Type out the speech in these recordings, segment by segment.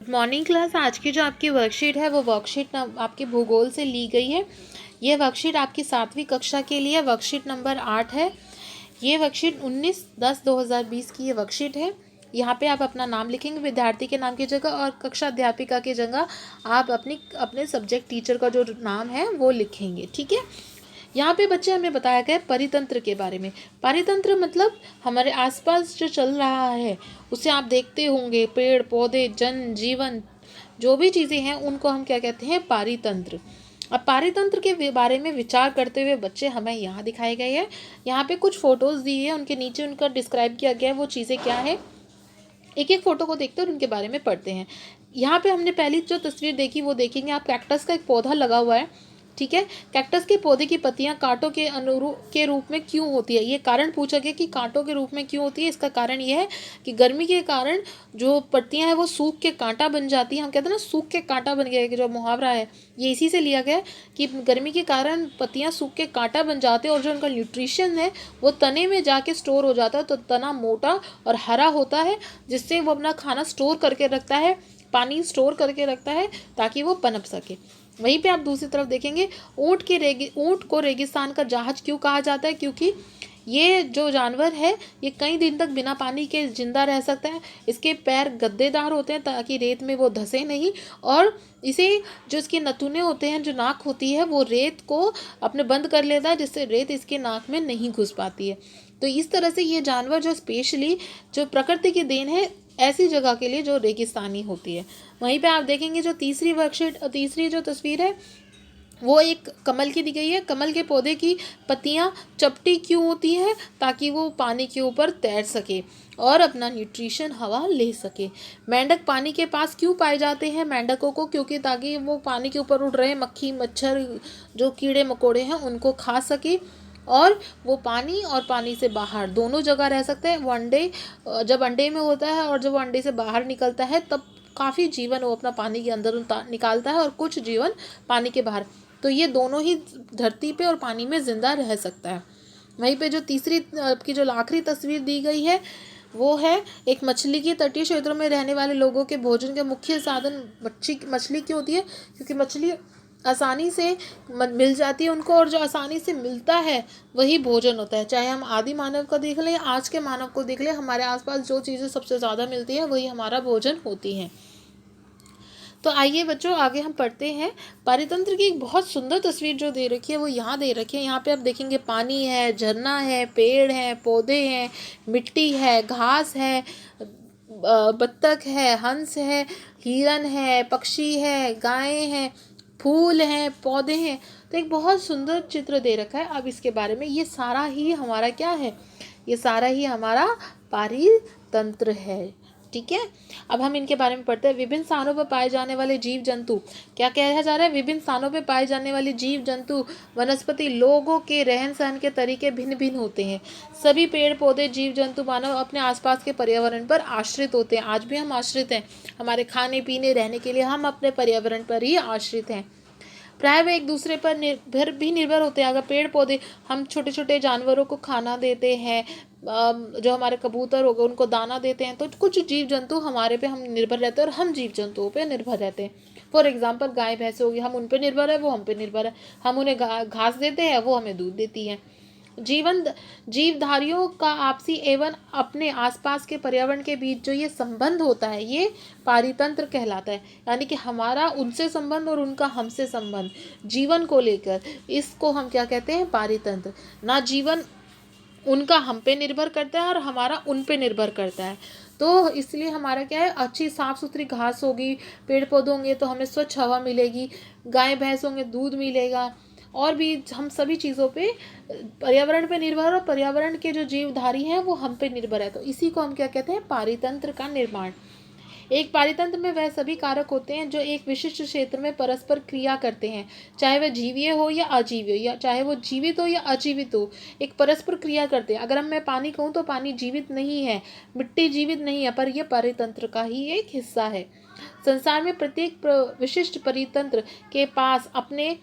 Morning class. आज की जो आपकी वर्कशीट है वो वर्कशीट आपके भूगोल से ली गई है। ये वर्कशीट आपकी 7वीं कक्षा के लिए वर्कशीट नंबर 8 है। ये वर्कशीट 19/10/2020 की ये वर्कशीट है। यहाँ पे आप अपना नाम लिखेंगे विद्यार्थी के नाम की जगह, और कक्षा अध्यापिका की जगह आप अपने सब्जेक्ट टीचर का जो नाम है वो लिखेंगे। ठीक है। यहाँ पे बच्चे हमें बताया गया परितंत्र के बारे में। परितंत्र मतलब हमारे आसपास जो चल रहा है उसे आप देखते होंगे, पेड़ पौधे, जन जीवन, जो भी चीज़ें हैं उनको हम क्या कहते हैं, पारितंत्र। अब पारितंत्र के बारे में विचार करते हुए बच्चे हमें यहाँ दिखाए गए हैं। यहाँ पे कुछ फोटोज़ दी है, उनके नीचे उनका डिस्क्राइब किया गया है वो चीज़ें क्या है। एक एक फोटो को देखते हैं और उनके बारे में पढ़ते हैं। यहाँ पे हमने पहली जो तस्वीर देखी वो देखेंगे आप, कैक्टस का एक पौधा लगा हुआ है। ठीक है। कैक्टस के पौधे की पत्तियां कांटों के अनुरूप के रूप में क्यों होती है, ये कारण पूछा गया कि कांटों के रूप में क्यों होती है। इसका कारण ये है कि गर्मी के कारण जो पत्तियां हैं वो सूख के कांटा बन जाती है। हम कहते हैं ना सूख के कांटा बन गया, कि जो मुहावरा है ये इसी से लिया गया है कि गर्मी के कारण पत्तियां सूख के कांटा बन जाते हैं और जो उनका न्यूट्रिशन है वो तने में जाके स्टोर हो जाता है। तो तना मोटा और हरा होता है, जिससे वो अपना खाना स्टोर करके रखता है, पानी स्टोर करके रखता है ताकि वो पनप सके। वहीं पे आप दूसरी तरफ देखेंगे, ऊँट को रेगिस्तान का जहाज क्यों कहा जाता है, क्योंकि ये जो जानवर है ये कई दिन तक बिना पानी के जिंदा रह सकता है। इसके पैर गद्देदार होते हैं ताकि रेत में वो धंसे नहीं, और इसे जो इसके नथुने होते हैं, जो नाक होती है, वो रेत को अपने बंद कर लेता है, जिससे रेत इसके नाक में नहीं घुस पाती है। तो इस तरह से ये जानवर जो स्पेशली जो प्रकृति की देन है ऐसी जगह के लिए जो रेगिस्तानी होती है। वहीं पे आप देखेंगे जो तीसरी जो तस्वीर है वो एक कमल की दी गई है। कमल के पौधे की पत्तियां चपटी क्यों होती है, ताकि वो पानी के ऊपर तैर सके और अपना न्यूट्रिशन हवा ले सके। मेंढक पानी के पास क्यों पाए जाते हैं मेंढकों को, क्योंकि ताकि वो पानी के ऊपर उड़ रहे मक्खी मच्छर जो कीड़े मकोड़े हैं उनको खा सके, और वो पानी और पानी से बाहर दोनों जगह रह सकते हैं। वो अंडे जब अंडे में होता है और जब वो अंडे से बाहर निकलता है तब काफ़ी जीवन वो अपना पानी के अंदर निकालता है और कुछ जीवन पानी के बाहर। तो ये दोनों ही धरती पे और पानी में जिंदा रह सकता है। वहीं पे जो तीसरी की जो आखिरी तस्वीर दी गई है वो है एक मछली की। तटीय क्षेत्रों में रहने वाले लोगों के भोजन के मुख्य साधन मछली क्यों होती है, क्योंकि मछली आसानी से मिल जाती है उनको, और जो आसानी से मिलता है वही भोजन होता है। चाहे हम आदि मानव को देख लें या आज के मानव को देख लें, हमारे आसपास जो चीज़ें सबसे ज़्यादा मिलती है वही हमारा भोजन होती हैं। तो आइए बच्चों आगे हम पढ़ते हैं। पारितंत्र की एक बहुत सुंदर तस्वीर जो दे रखी है वो यहाँ दे रखी है। यहाँ पे आप देखेंगे पानी है, झरना है, पेड़ है, पौधे हैं, मिट्टी है, घास है, बत्तख है, हंस है, हिरन है, पक्षी है, गायें हैं, फूल हैं, पौधे हैं। तो एक बहुत सुंदर चित्र दे रखा है। अब इसके बारे में, ये सारा ही हमारा क्या है, ये सारा ही हमारा पारितंत्र है। ठीक है। अब हम इनके बारे में पढ़ते हैं। विभिन्न स्थानों पर पाए जाने वाले जीव जंतु, क्या कहा जा रहा है, विभिन्न स्थानों पर पाए जाने वाले जीव जंतु वनस्पति लोगों के रहन सहन के तरीके भिन्न भिन्न होते हैं। सभी पेड़ पौधे जीव जंतु मानव अपने आसपास के पर्यावरण पर आश्रित होते हैं। आज भी हम आश्रित हैं, हमारे खाने पीने रहने के लिए हम अपने पर्यावरण पर ही आश्रित हैं। प्राय वे एक दूसरे पर निर्भर होते हैं। अगर पेड़ पौधे, हम छोटे छोटे जानवरों को खाना देते हैं, जो हमारे कबूतर हो गए उनको दाना देते हैं, तो कुछ जीव जंतु हमारे पे हम निर्भर रहते हैं और हम जीव जंतुओं पे निर्भर रहते हैं। फॉर एग्जाम्पल गाय भैंस होगी, हम उन पे निर्भर है, वो हम पे निर्भर है। हम उन्हें घास देते हैं, वो हमें दूध देती हैं। जीवधारियों का आपसी एवं अपने आसपास के पर्यावरण के बीच जो ये संबंध होता है ये पारितंत्र कहलाता है। यानी कि हमारा उनसे संबंध और उनका हमसे संबंध जीवन को लेकर, इसको हम क्या कहते हैं, पारितंत्र। ना जीवन उनका हम पे निर्भर करता है और हमारा उन पे निर्भर करता है। तो इसलिए हमारा क्या है, अच्छी साफ़ सुथरी घास होगी, पेड़ पौधे होंगे तो हमें स्वच्छ हवा मिलेगी, गाय भैंस होंगे दूध मिलेगा, और भी हम सभी चीज़ों पे पर्यावरण पे निर्भर, और पर्यावरण के जो जीवधारी हैं वो हम पे निर्भर है। तो इसी को हम क्या कहते हैं, पारितंत्र का निर्माण। एक पारितंत्र में वह सभी कारक होते हैं जो एक विशिष्ट क्षेत्र में परस्पर क्रिया करते हैं, चाहे वह जीवीय हो या अजीवीय हो, या चाहे वो जीवित हो या अजीवित हो, एक परस्पर क्रिया करते हैं। अगर मैं पानी कहूँ तो पानी जीवित नहीं है, मिट्टी जीवित नहीं है, पर यह पारितंत्र का ही एक हिस्सा है। संसार में प्रत्येक विशिष्ट परितंत्र के पास अपने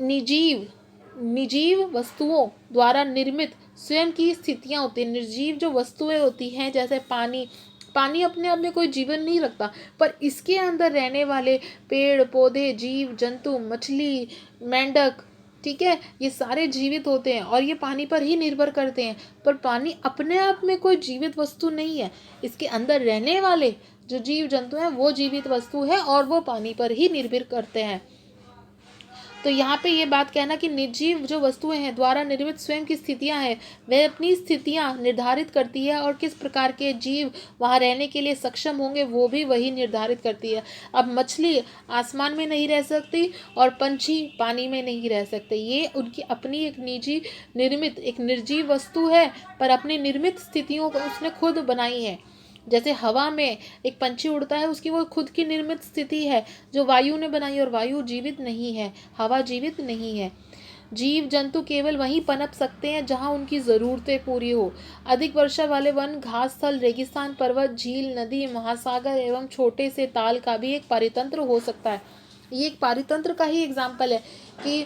निर्जीव वस्तुओं द्वारा निर्मित स्वयं की स्थितियां होती हैं। निर्जीव जो वस्तुएं होती हैं जैसे पानी, पानी अपने आप में कोई जीवन नहीं रखता, पर इसके अंदर रहने वाले पेड़ पौधे, जीव जंतु, मछली, मेंढक, ठीक है, ये सारे जीवित होते हैं और ये पानी पर ही निर्भर करते हैं। पर पानी अपने आप में कोई जीवित वस्तु नहीं है, इसके अंदर रहने वाले जो जीव जंतु हैं वो जीवित वस्तु है और वो पानी पर ही निर्भर करते हैं। तो यहाँ पे ये बात कहना कि निर्जीव जो वस्तुएं हैं द्वारा निर्मित स्वयं की स्थितियां हैं, वह अपनी स्थितियां निर्धारित करती है और किस प्रकार के जीव वहाँ रहने के लिए सक्षम होंगे वो भी वही निर्धारित करती है। अब मछली आसमान में नहीं रह सकती और पंछी पानी में नहीं रह सकते, ये उनकी अपनी एक निजी निर्मित एक निर्जीव वस्तु है, पर अपनी निर्मित स्थितियों को उसने खुद बनाई है। जैसे हवा में एक पंछी उड़ता है, उसकी वो खुद की निर्मित स्थिति है जो वायु ने बनाई, और वायु जीवित नहीं है, हवा जीवित नहीं है। जीव जंतु केवल वहीं पनप सकते हैं जहां उनकी ज़रूरतें पूरी हो। अधिक वर्षा वाले वन, घास स्थल, रेगिस्तान, पर्वत, झील, नदी, महासागर एवं छोटे से ताल का भी एक पारितंत्र हो सकता है। ये एक पारितंत्र का ही एग्जाम्पल है कि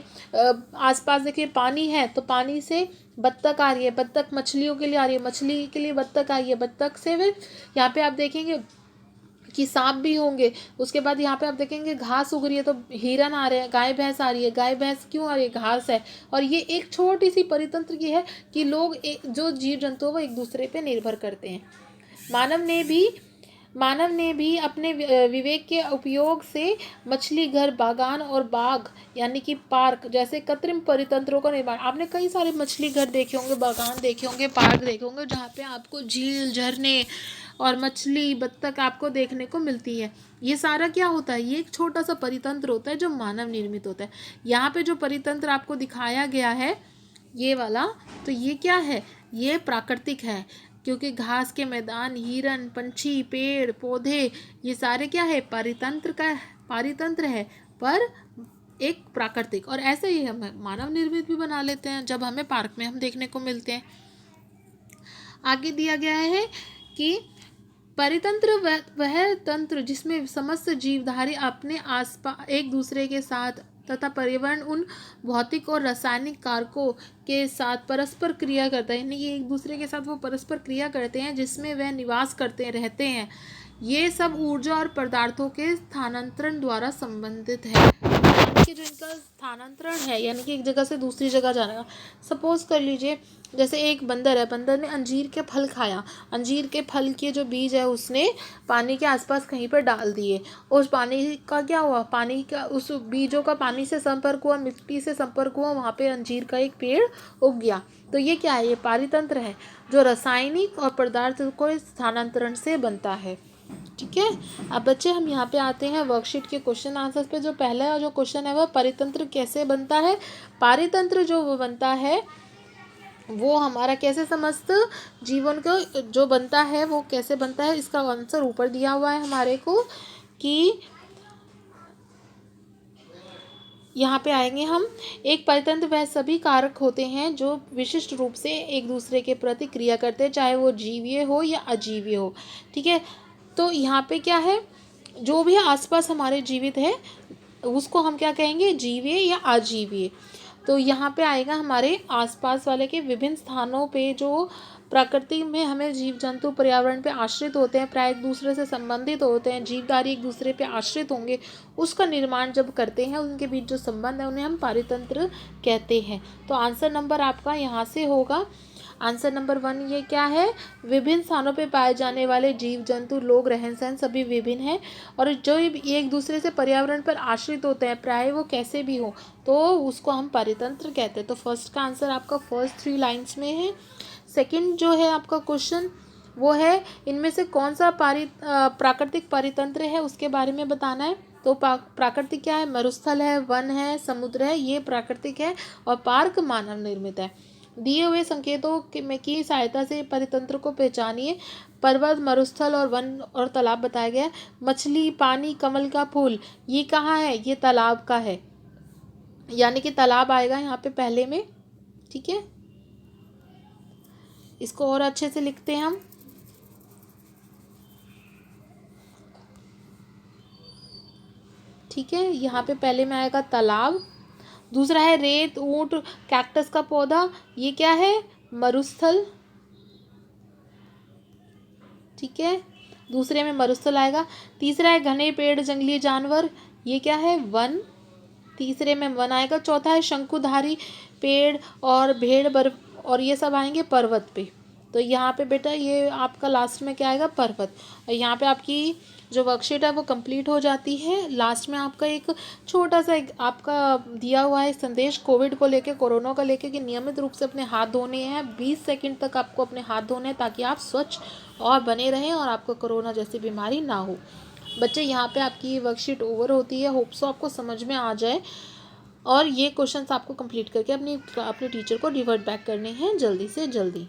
आसपास देखिए पानी है तो पानी से बत्तख आ रही है, बत्तख मछलियों के लिए आ रही है, मछली के लिए बत्तख आई है, बत्तख से फिर यहाँ पे आप देखेंगे कि सांप भी होंगे। उसके बाद यहाँ पे आप देखेंगे घास उग रही है तो हिरन आ रहे हैं, गाय भैंस आ रही है, गाय भैंस क्यों आ रही है, घास है। और ये एक छोटी सी परितंत्र की है कि लोग जो जीव जंतु वो एक दूसरे पे निर्भर करते हैं। मानव ने भी अपने विवेक के उपयोग से मछली घर, बागान और बाग यानी कि पार्क जैसे कृत्रिम परितंत्रों का निर्माण। आपने कई सारे मछली घर देखे होंगे, बागान देखे होंगे, पार्क देखे होंगे जहाँ पे आपको झील, झरने और मछली, बत्तख आपको देखने को मिलती है। ये सारा क्या होता है, ये एक छोटा सा परितंत्र होता है जो मानव निर्मित होता है। यहाँ पे जो परितंत्र आपको दिखाया गया है ये वाला, तो ये क्या है, ये प्राकृतिक है, क्योंकि घास के मैदान, हिरन, पंछी, पेड़ पौधे, ये सारे क्या है, पारितंत्र है, पर एक प्राकृतिक। और ऐसे ही हम मानव निर्मित भी बना लेते हैं जब हमें पार्क में हम देखने को मिलते हैं। आगे दिया गया है कि परितंत्र वह तंत्र जिसमें समस्त जीवधारी अपने आसपास एक दूसरे के साथ तथा पर्यावरण उन भौतिक और रासायनिक कारकों के साथ परस्पर क्रिया करता है, यानी कि एक दूसरे के साथ वो परस्पर क्रिया करते हैं जिसमें वह निवास करते रहते हैं। ये सब ऊर्जा और पदार्थों के स्थानांतरण द्वारा संबंधित है, कि जो इनका स्थानांतरण है यानी कि एक जगह से दूसरी जगह जाने का। सपोज कर लीजिए जैसे एक बंदर है, बंदर ने अंजीर के फल खाया, अंजीर के फल के जो बीज है उसने पानी के आसपास कहीं पर डाल दिए, उस पानी का क्या हुआ, पानी का उस बीजों का पानी से संपर्क हुआ, मिट्टी से संपर्क हुआ, वहाँ पे अंजीर का एक पेड़ उग गया। तो ये क्या है, ये पारितंत्र है जो रासायनिक और पदार्थ को स्थानांतरण से बनता है। ठीक है, अब बच्चे हम यहाँ पे आते हैं वर्कशीट के क्वेश्चन आंसर्स पे। जो पहला जो क्वेश्चन है वह परितंत्र कैसे बनता है। पारितंत्र जो वो बनता है वो हमारा कैसे समस्त जीवन को जो बनता है वो कैसे बनता है, इसका आंसर ऊपर दिया हुआ है हमारे को कि यहाँ पे आएंगे हम। एक परितंत्र वह सभी कारक होते हैं जो विशिष्ट रूप से एक दूसरे के प्रति क्रिया करते हैं, चाहे वो जीवीय हो या अजीवीय हो। ठीक है, तो यहाँ पे क्या है, जो भी आसपास हमारे जीवित है उसको हम क्या कहेंगे, जीवीय या अजीवीय। तो यहाँ पे आएगा हमारे आसपास वाले के विभिन्न स्थानों पे जो प्रकृति में हमें जीव जंतु पर्यावरण पे आश्रित होते हैं, प्राय एक दूसरे से संबंधित होते हैं, जीवधारी एक दूसरे पे आश्रित होंगे, उसका निर्माण जब करते हैं, उनके बीच जो संबंध है उन्हें हम पारितंत्र कहते हैं। तो आंसर नंबर आपका यहाँ से होगा आंसर नंबर 1। ये क्या है, विभिन्न स्थानों पे पाए जाने वाले जीव जंतु, लोग, रहन सहन सभी विभिन्न है और जो एक दूसरे से पर्यावरण पर आश्रित होते हैं, प्राय वो कैसे भी हो, तो उसको हम पारितंत्र कहते हैं। तो फर्स्ट का आंसर आपका फर्स्ट 3 लाइन्स में है। सेकंड जो है आपका क्वेश्चन वो है इनमें से कौन सा प्राकृतिक परितंत्र है उसके बारे में बताना है। तो प्राकृतिक क्या है, मरुस्थल है, वन है, समुद्र है, ये प्राकृतिक है, और पार्क मानव निर्मित है। दिए हुए संकेतों की सहायता से परितंत्र को पहचानिए। पर्वत, मरुस्थल और वन और तालाब बताया गया है। मछली, पानी, कमल का फूल, ये कहाँ है, ये तालाब का है, यानी कि तालाब आएगा यहाँ पे पहले में। ठीक है, इसको और अच्छे से लिखते हैं हम। ठीक है, यहाँ पे पहले में आएगा तालाब। दूसरा है रेत, ऊंट, कैक्टस का पौधा, ये क्या है, मरुस्थल। ठीक है, दूसरे में मरुस्थल आएगा। तीसरा है घने पेड़ जंगली जानवर, ये क्या है वन, तीसरे में वन आएगा। चौथा है शंकुधारी पेड़ और भेड़ बर्फ और ये सब आएंगे पर्वत पे। तो यहाँ पे बेटा ये आपका लास्ट में क्या आएगा पर्वत। और यहाँ पे आपकी जो वर्कशीट है वो कंप्लीट हो जाती है। लास्ट में आपका एक छोटा सा एक आपका दिया हुआ है संदेश कोविड को लेके, कोरोना को लेके कि नियमित रूप से अपने हाथ धोने हैं। 20 सेकंड तक आपको अपने हाथ धोने हैं ताकि आप स्वच्छ और बने रहें और आपको कोरोना जैसी बीमारी ना हो। बच्चे यहाँ पे आपकी वर्कशीट ओवर होती है। होप सो आपको समझ में आ जाए और ये क्वेश्चंस आपको कंप्लीट करके अपनी टीचर को रिवर्ट बैक करने हैं जल्दी से जल्दी।